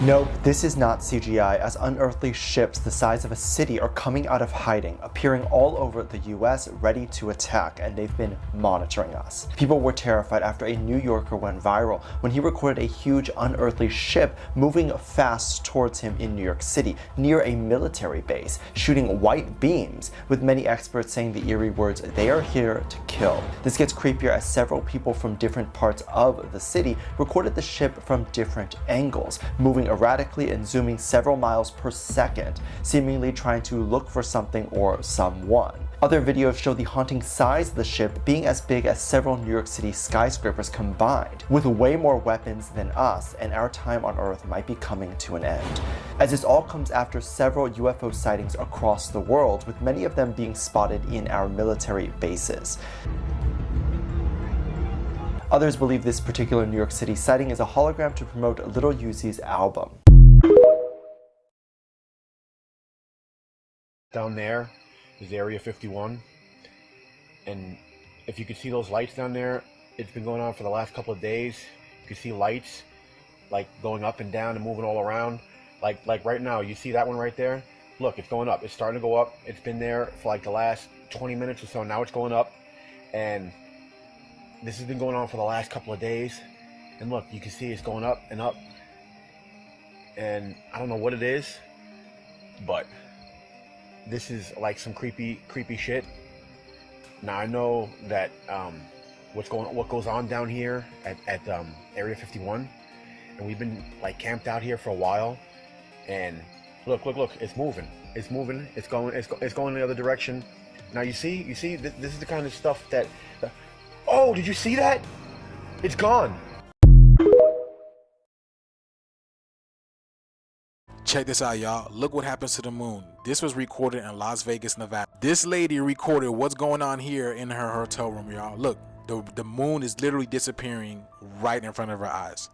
Nope, this is not CGI, as unearthly ships the size of a city are coming out of hiding, appearing all over the US ready to attack, and they've been monitoring us. People were terrified after a New Yorker went viral when he recorded a huge unearthly ship moving fast towards him in New York City, near a military base, shooting white beams, with many experts saying the eerie words, "They are here to kill." This gets creepier as several people from different parts of the city recorded the ship from different angles, moving erratically and zooming several miles per second, seemingly trying to look for something or someone. Other videos show the haunting size of the ship being as big as several New York City skyscrapers combined, with way more weapons than us, and our time on Earth might be coming to an end. As this all comes after several UFO sightings across the world, with many of them being spotted in our military bases. Others believe this particular New York City sighting is a hologram to promote Lil Uzi's album. Down there is Area 51, and if you can see those lights down there, it's been going on for the last couple of days. You can see lights like going up and down and moving all around. Like right now, you see that one right there? Look, it's going up. It's starting to go up. It's been there for like the last 20 minutes or so. Now it's going up, and this has been going on for the last couple of days. And look, you can see it's going up and up. And I don't know what it is, but this is like some creepy shit. Now I know that what goes on down here at Area 51, and we've been like camped out here for a while. And look, it's moving. It's moving. It's going the other direction. Now you see this is the kind of stuff that. Oh, did you see that? It's gone. Check this out, y'all. Look what happens to the moon. This was recorded in Las Vegas, Nevada. This lady recorded what's going on here in her hotel room, y'all. Look, the moon is literally disappearing right in front of her eyes.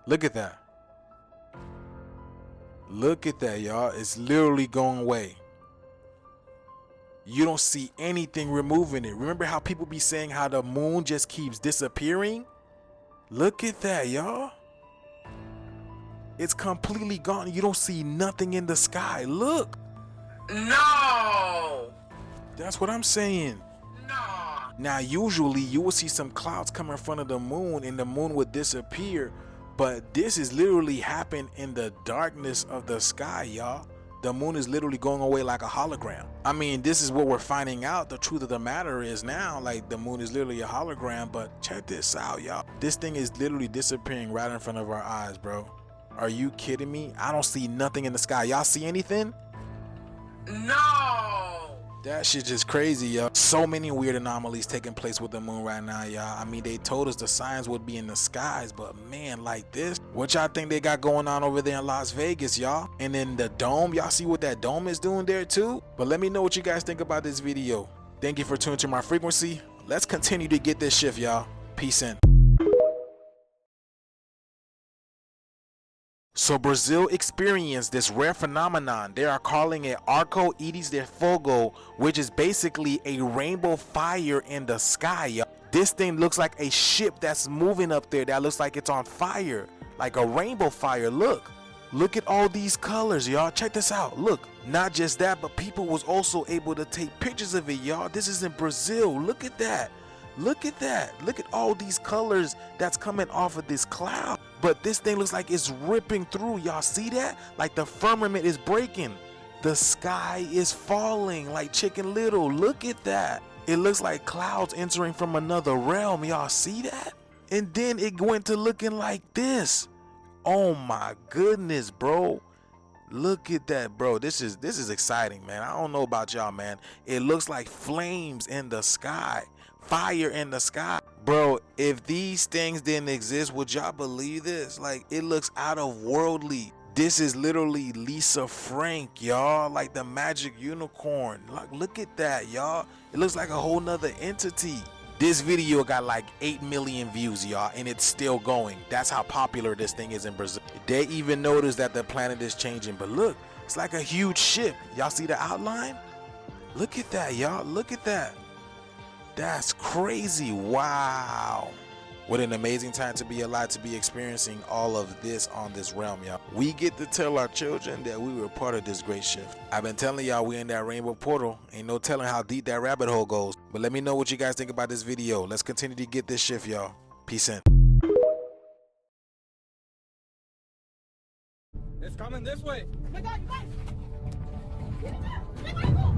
Look at that. Look at that, y'all. It's literally going away. You don't see anything removing it. Remember how people be saying how the moon just keeps disappearing? Look at that, y'all. It's completely gone. You don't see nothing in the sky. Look. No. That's what I'm saying. No. Now, usually you will see some clouds come in front of the moon and the moon would disappear. But this is literally happened in the darkness of the sky, y'all. The moon is literally going away like a hologram. I mean, this is what we're finding out. The truth of the matter is now, like, the moon is literally a hologram. But check this out, y'all. This thing is literally disappearing right in front of our eyes, bro. Are you kidding me? I don't see nothing in the sky. Y'all see anything? No. That shit just crazy, y'all. So many weird anomalies taking place with the moon right now, y'all. I mean, they told us the signs would be in the skies, but man, like this, what y'all think they got going on over there in Las Vegas, y'all? And then the dome, y'all see what that dome is doing there too? But let me know what you guys think about this video. Thank you for tuning to my frequency. Let's continue to get this shift, y'all. Peace in. So Brazil experienced this rare phenomenon. They are calling it Arco Iris de Fogo, which is basically a rainbow fire in the sky, y'all. This thing looks like a ship that's moving up there that looks like it's on fire, like a rainbow fire. Look at all these colors, y'all. Check this out. Look, not just that, but people was also able to take pictures of it, y'all. This is in Brazil. Look at that. Look at that. Look at all these colors that's coming off of this cloud. But this thing looks like it's ripping through. Y'all see that? Like the firmament is breaking. The sky is falling like Chicken Little. Look at that. It looks like clouds entering from another realm. Y'all see that? And then it went to looking like this. Oh my goodness, bro. Look at that, bro. This is exciting, man. I don't know about y'all, man. It looks like flames in the sky. Fire in the sky. Bro, if these things didn't exist, would y'all believe this? Like, it looks out of worldly. This is literally Lisa Frank, y'all. Like the magic unicorn. Like, look at that, y'all. It looks like a whole nother entity. This video got like 8 million views, y'all, and it's still going. That's how popular this thing is in Brazil. They even noticed that the planet is changing. But look, it's like a huge ship. Y'all see the outline? Look at that, y'all. Look at that. That's crazy. Wow. What an amazing time to be alive, to be experiencing all of this on this realm, y'all. We get to tell our children that we were part of this great shift. I've been telling y'all we in that rainbow portal. Ain't no telling how deep that rabbit hole goes. But let me know what you guys think about this video. Let's continue to get this shift, y'all. Peace in. It's coming this way. Oh my God, you guys! Get it out! Let me go!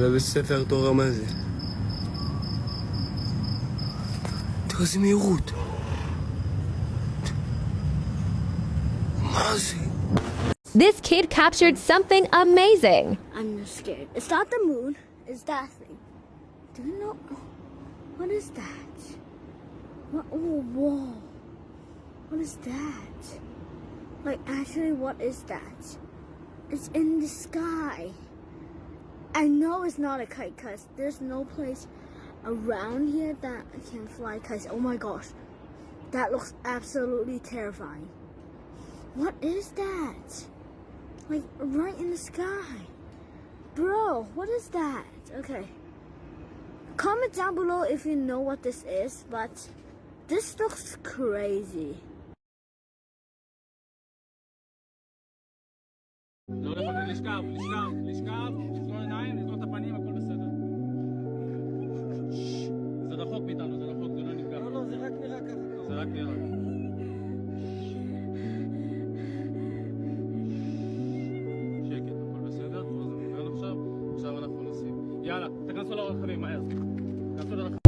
لابس ספר תורה מה זה? תראה איזה מהירות. מה זה? This kid captured something amazing. I'm just scared. It's not the moon. It's that thing. Do you know? What is that? What? Oh, whoa. What is that? Like, actually, what is that? It's in the sky. I know it's not a kite because there's no place around here that can fly kites. Oh my gosh. That looks absolutely terrifying. What is that? Like, right in the sky. Bro, what is that? Okay. Comment down below if you know what this is, but this looks crazy. לא יכול לשכב, לסגור עיניים, לסגור את הפנים, הכל בסדר. זה רחוק מאיתנו, זה רחוק, זה לא נפגע. לא, זה רק נראה ככה. זה רק נראה. שקט, הכל בסדר, זה מוגן עכשיו אנחנו נוסעים. יאללה, תכנסו לרכבים, מהר. תכנסו לרכבים.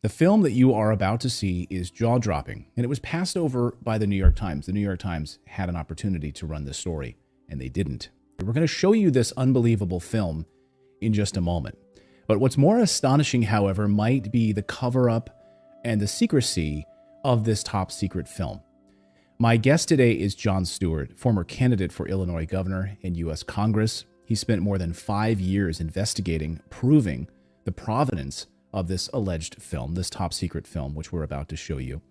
The film that you are about to see is jaw-dropping, and it was passed over by the New York Times. The New York Times had an opportunity to run this story, and they didn't. We're going to show you this unbelievable film in just a moment. But what's more astonishing, however, might be the cover-up and the secrecy of this top-secret film. My guest today is Jon Stewart, former candidate for Illinois governor in U.S. Congress. He spent more than 5 years investigating, proving the provenance of this alleged film, this top secret film, which we're about to show you,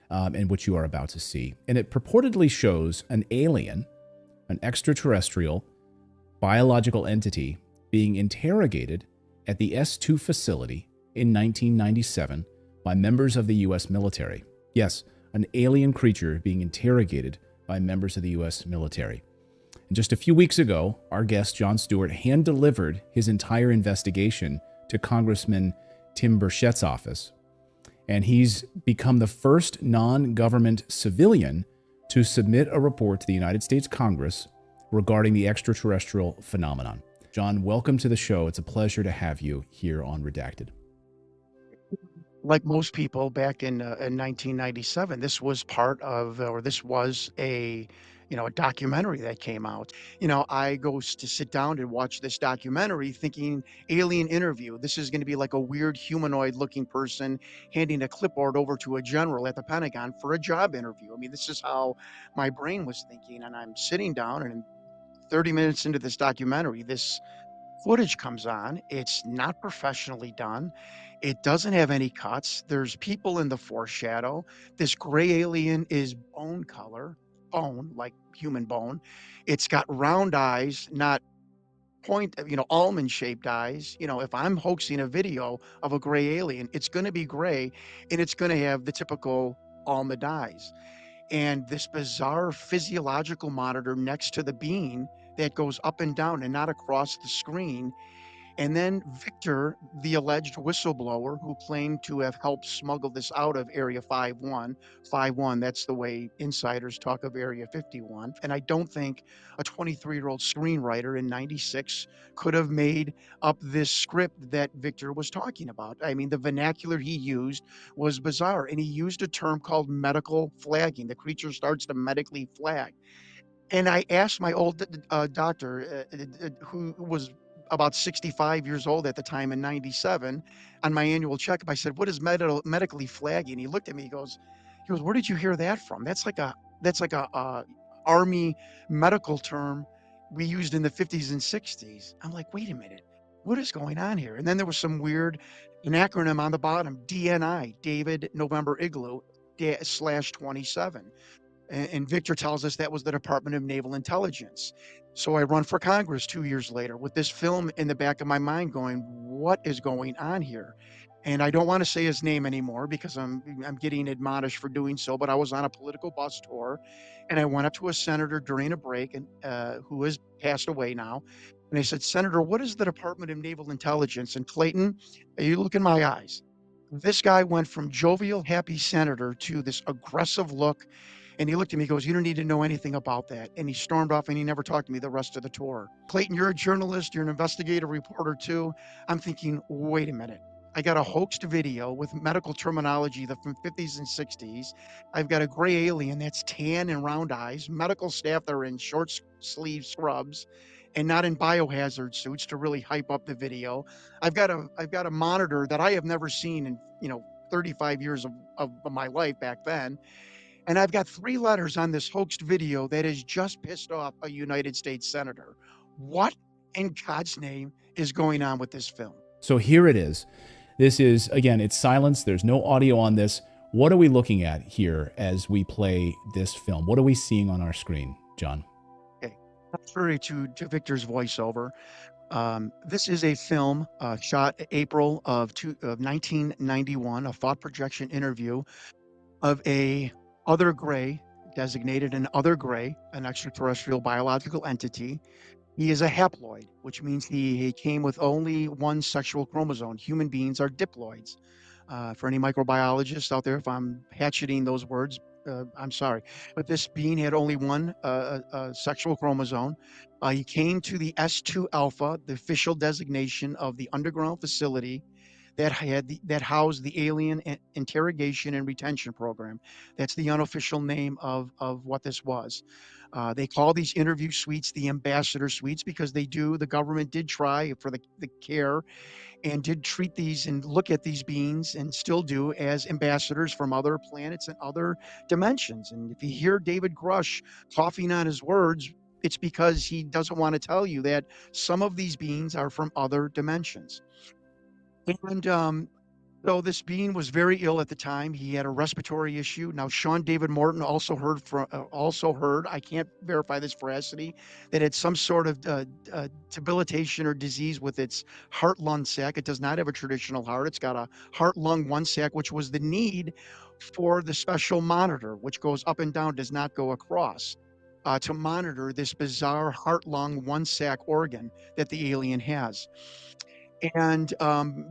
and which you are about to see. And it purportedly shows an alien, an extraterrestrial, biological entity being interrogated at the S2 facility in 1997 by members of the U.S. military. Yes, an alien creature being interrogated by members of the U.S. military. And just a few weeks ago, our guest, Jon Stewart, hand-delivered his entire investigation to Congressman Tim Burchett's office, and he's become the first non-government civilian to submit a report to the United States Congress regarding the extraterrestrial phenomenon. Jon, welcome to the show. It's a pleasure to have you here on Redacted. Like most people back in 1997, this was part of, or this was a documentary that came out. I to sit down and watch this documentary thinking alien interview. This is going to be like a weird humanoid looking person handing a clipboard over to a general at the Pentagon for a job interview. I mean, this is how my brain was thinking. And I'm sitting down, and 30 minutes into this documentary, this footage comes on. It's not professionally done. It doesn't have any cuts. There's people in the foreshadow. This gray alien is bone color, bone, like human bone. It's got round eyes, not almond shaped eyes. If I'm hoaxing a video of a gray alien, it's going to be gray and it's going to have the typical almond eyes. And this bizarre physiological monitor next to the being that goes up and down and not across the screen And then Victor, the alleged whistleblower who claimed to have helped smuggle this out of Area 51, that's the way insiders talk of Area 51. And I don't think a 23-year-old screenwriter in 96 could have made up this script that Victor was talking about. I mean, the vernacular he used was bizarre, and he used a term called medical flagging. The creature starts to medically flag. And I asked my old doctor, who was about 65 years old at the time in 97, on my annual checkup. I said, "What is medically flagging?" He looked at me. He goes, "Where did you hear that from? That's like a army medical term we used in the 50s and 60s." I'm like, "Wait a minute, what is going on here?" And then there was some weird an acronym on the bottom, DNI, David November Igloo slash 27. And Victor tells us that was the Department of Naval Intelligence. So I run for Congress 2 years later with this film in the back of my mind going, what is going on here? And I don't want to say his name anymore because I'm getting admonished for doing so. But I was on a political bus tour, and I went up to a senator during a break, and who has passed away now. And I said, "Senator, what is the Department of Naval Intelligence?" And Clayton, you look in my eyes. This guy went from jovial, happy senator to this aggressive look, and he looked at me, he goes, "You don't need to know anything about that." And he stormed off, and he never talked to me the rest of the tour. Clayton, you're a journalist, you're an investigative reporter too. I'm thinking, wait a minute. I got a hoaxed video with medical terminology from 50s and 60s. I've got a gray alien that's tan and round eyes, medical staff that are in short sleeve scrubs and not in biohazard suits to really hype up the video. I've got a monitor that I have never seen in 35 years of my life back then, and I've got 3 letters on this hoaxed video that has just pissed off a United States senator. What in God's name is going on with this film? So here it is. This is, again, it's silence. There's no audio on this. What are we looking at here as we play this film? What are we seeing on our screen, John? Okay. Contrary to Victor's voiceover, this is a film shot April of 1991, a thought projection interview of a other gray, designated an other gray, an extraterrestrial biological entity. He is a haploid, which means he came with only one sexual chromosome. Human beings are diploids. For any microbiologists out there, if I'm hatcheting those words, I'm sorry. But this being had only one sexual chromosome. He came to the S2 alpha, the official designation of the underground facility that housed the alien interrogation and retention program. That's the unofficial name of what this was. They call these interview suites the ambassador suites because the government did try for the care and did treat these and look at these beings and still do as ambassadors from other planets and other dimensions. And if you hear David Grush coughing on his words, it's because he doesn't want to tell you that some of these beings are from other dimensions. And so this being was very ill at the time. He had a respiratory issue. Now, Sean David Morton also heard. I can't verify this veracity, that it's some sort of debilitation or disease with its heart-lung sac. It does not have a traditional heart. It's got a heart-lung one sac, which was the need for the special monitor, which goes up and down, does not go across, to monitor this bizarre heart-lung one sac organ that the alien has. And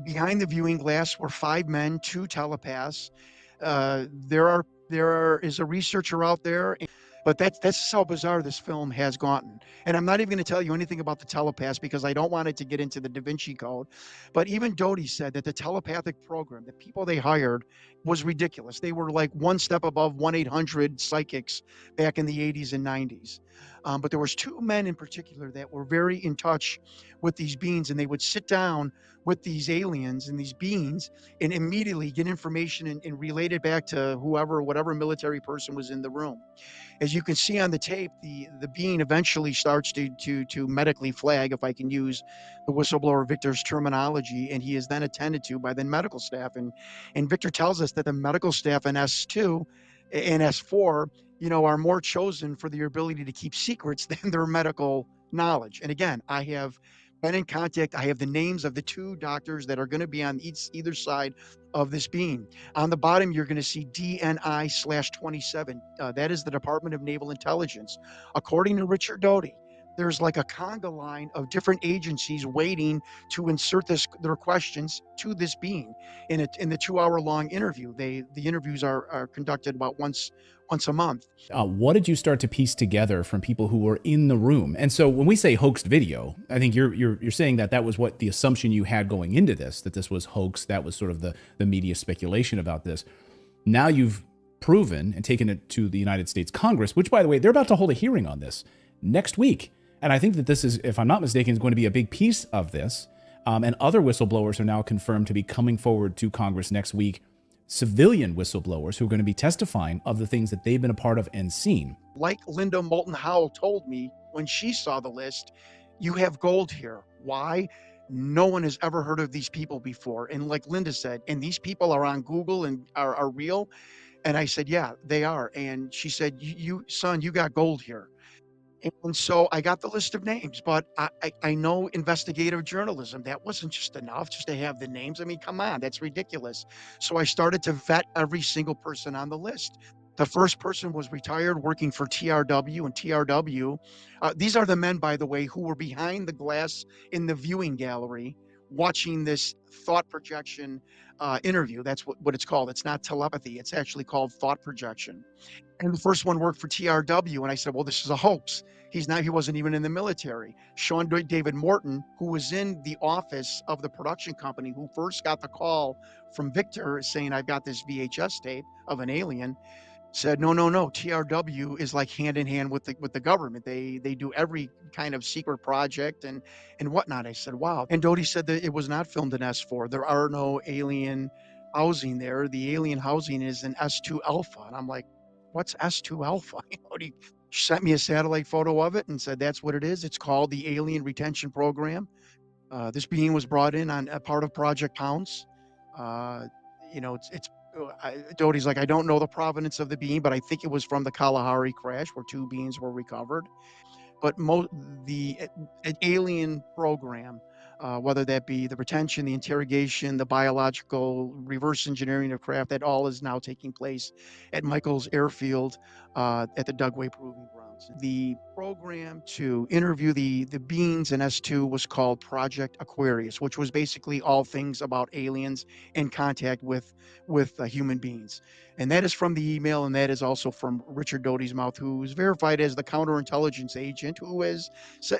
behind the viewing glass were 5 men, 2 telepaths. There is a researcher out there, but that's how bizarre this film has gotten. And I'm not even going to tell you anything about the telepaths because I don't want it to get into the Da Vinci Code. But even Doty said that the telepathic program, the people they hired, was ridiculous. They were like one step above 1-800 psychics back in the 80s and 90s. But there was 2 men in particular that were very in touch with these beings, and they would sit down with these aliens and these beings and immediately get information and relate it back to whatever military person was in the room. As you can see on the tape, the being eventually starts to medically flag, if I can use the whistleblower Victor's terminology, and he is then attended to by the medical staff. And Victor tells us that the medical staff in S2 and S4, are more chosen for their ability to keep secrets than their medical knowledge. And again, I have been in contact. I have the names of the 2 doctors that are going to be on either side of this beam. On the bottom, you're going to see DNI/27. That is the Department of Naval Intelligence. According to Richard Doty, there's like a conga line of different agencies waiting to insert their questions to this being in the 2 hour long interview. The interviews are conducted about once a month. What did you start to piece together from people who were in the room? And so when we say hoaxed video, I think you're saying that was what the assumption you had going into this, that this was hoax. That was sort of the media speculation about this. Now you've proven and taken it to the United States Congress, which, by the way, they're about to hold a hearing on this next week. And I think that this is, if I'm not mistaken, is going to be a big piece of this. And other whistleblowers are now confirmed to be coming forward to Congress next week. Civilian whistleblowers who are going to be testifying of the things that they've been a part of and seen. Like Linda Moulton Howe told me when she saw the list, you have gold here. Why? No one has ever heard of these people before. And like Linda said, and these people are on Google and are real. And I said, yeah, they are. And she said, son, you got gold here. And so I got the list of names, but I know investigative journalism. That wasn't just enough just to have the names. I mean, come on, that's ridiculous. So I started to vet every single person on the list. The first person was retired, working for TRW, and TRW. These are the men, by the way, who were behind the glass in the viewing gallery watching this thought projection interview. That's what it's called. It's not telepathy. It's actually called thought projection. And the first one worked for TRW. And I said, well, this is a hoax. He wasn't even in the military. Sean David Morton, who was in the office of the production company, who first got the call from Victor saying, I've got this VHS tape of an alien, said, no. TRW is like hand in hand with the government. They do every kind of secret project and whatnot. I said, wow. And Doty said that it was not filmed in S4. There are no alien housing there. The alien housing is in S2 Alpha. And I'm like, what's S2 Alpha? She sent me a satellite photo of it and said, that's what it is. It's called the Alien Retention Program. This being was brought in on a part of Project Pounce. Doty's like, I don't know the provenance of the being, but I think it was from the Kalahari crash where 2 beings were recovered. But the alien program, whether that be the retention, the interrogation, the biological reverse engineering of craft, that all is now taking place at Michael's Airfield at the Dugway Proving Grounds. The program to interview the beings in S2 was called Project Aquarius, which was basically all things about aliens in contact with human beings. And that is from the email, and that is also from Richard Doty's mouth, who is verified as the counterintelligence agent, who is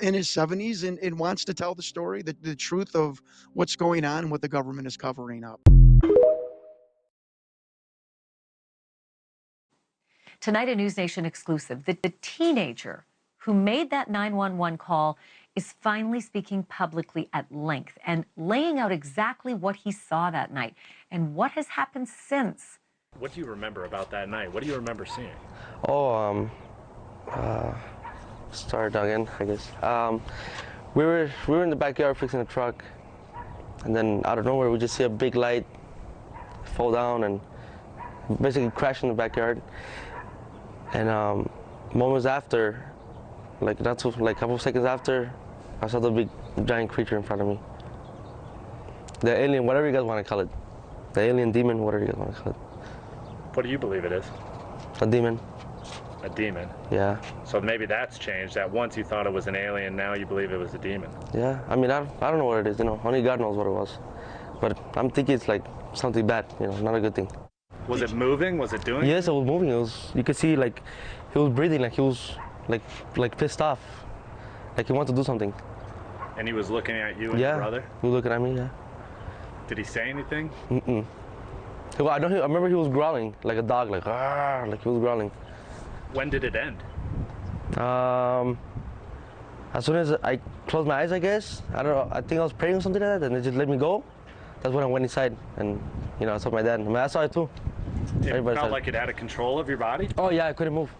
in his 70s and wants to tell the story, the truth of what's going on and what the government is covering up. Tonight, a News Nation exclusive. The teenager who made that 911 call is finally speaking publicly at length and laying out exactly what he saw that night and what has happened since. What do you remember about that night? What do you remember seeing? Start again, I guess. We were in the backyard fixing the truck, and then out of nowhere we just see a big light fall down and basically crash in the backyard. And moments after, a couple seconds after, I saw the big giant creature in front of me. The alien, whatever you guys want to call it. The alien demon, whatever you guys want to call it. What do you believe it is? A demon. A demon? Yeah. So maybe that's changed, that once you thought it was an alien, now you believe it was a demon. Yeah, I mean, I don't know what it is, only God knows what it was. But I'm thinking it's like something bad, not a good thing. Was it moving? Was it doing? Yes, it was moving. You could see he was breathing, he was like pissed off, like he wanted to do something. And he was looking at you and your brother? He was looking at me, yeah. Did he say anything? Mm-mm. I remember he was growling like a dog, like he was growling. When did it end? As soon as I closed my eyes, I guess. I don't know. I think I was praying or something like that, and it just let me go. That's when I went inside, and I saw my dad. I mean, I saw it too. It felt like it had a control of your body? Oh yeah, I couldn't move.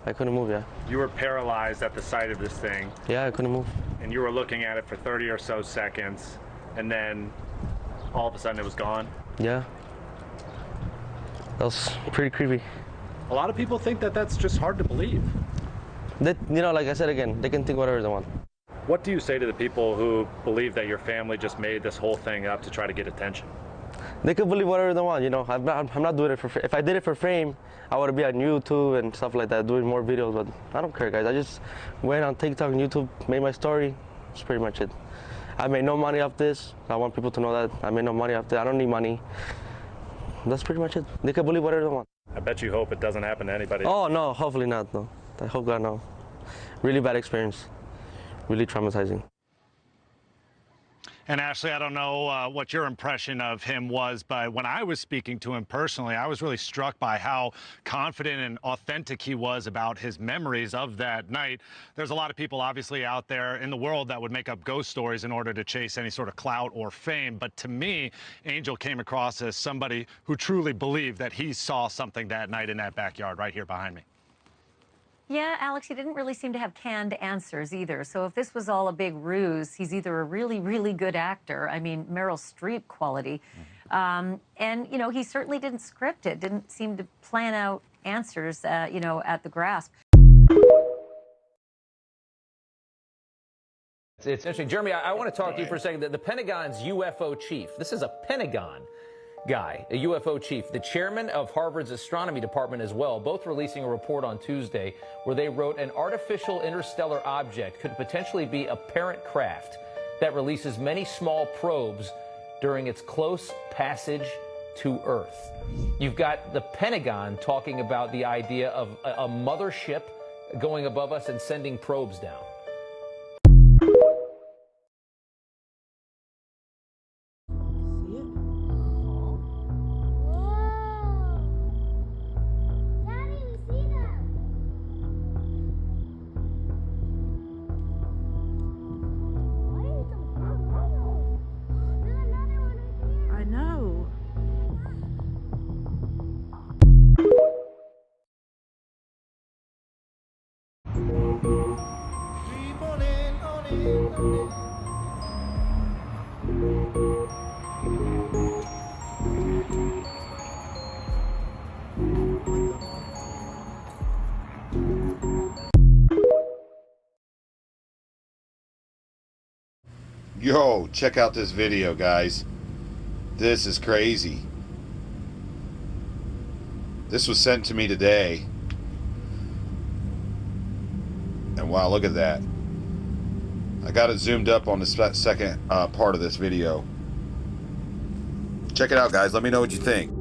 Yeah. You were paralyzed at the sight of this thing. Yeah, I couldn't move. And you were looking at it for 30 or so seconds, and then all of a sudden it was gone? Yeah. That was pretty creepy. A lot of people think that that's just hard to believe. Like I said again, they can think whatever they want. What do you say to the people who believe that your family just made this whole thing up to try to get attention? They could believe whatever they want, you know. I'm not doing it for free. If I did it for fame, I would be on YouTube and stuff like that, doing more videos, but I don't care, guys. I just went on TikTok and YouTube, made my story. That's pretty much it. I made no money off this. I want people to know that. I made no money off this. I don't need money. That's pretty much it. They can believe whatever they want. I bet you hope it doesn't happen to anybody. Oh, no, hopefully not, no. I hope God, no. Really bad experience. Really traumatizing. And Ashley, I don't know what your impression of him was, but when I was speaking to him personally, I was really struck by how confident and authentic he was about his memories of that night. There's a lot of people obviously out there in the world that would make up ghost stories in order to chase any sort of clout or fame. But to me, Angel came across as somebody who truly believed that he saw something that night in that backyard right here behind me. Yeah, Alex, he didn't really seem to have canned answers either. So if this was all a big ruse, he's either a really, really good actor, I mean, Meryl Streep quality, and, you know, he certainly didn't script it, didn't seem to plan out answers, you know, at the grasp. It's interesting. Jeremy, I want to talk to you for a second. The Pentagon's UFO chief, this is a Pentagon guy, a UFO chief, the chairman of Harvard's astronomy department as well, both releasing a report on Tuesday where they wrote an artificial interstellar object could potentially be a parent craft that releases many small probes during its close passage to Earth. You've got the Pentagon talking about the idea of a mothership going above us and sending probes down. Yo, check out this video, guys. This is crazy. This was sent to me today. And wow, look at that. I got it zoomed up on the second part of this video. Check it out, guys. Let me know what you think.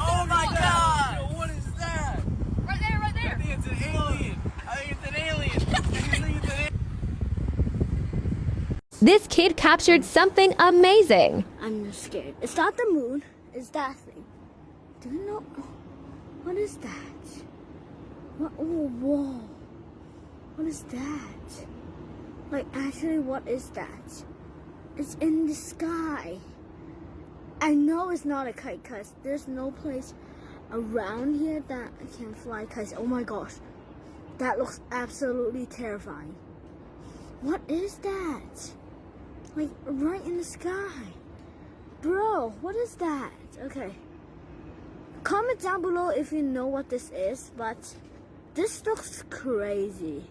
Oh my god! What is that? Right there, right there! I think it's an alien! I think it's an alien! This kid captured something amazing. I'm just scared. It's not the moon. It's that thing. Do you know? What is that? What? Oh, whoa. What is that? Like, actually, what is that? It's in the sky. I know it's not a kite because there's no place around here that can fly kites. Oh my gosh. That looks absolutely terrifying. What is that? Like, right in the sky. Bro, what is that? Okay. Comment down below if you know what this is, but this looks crazy.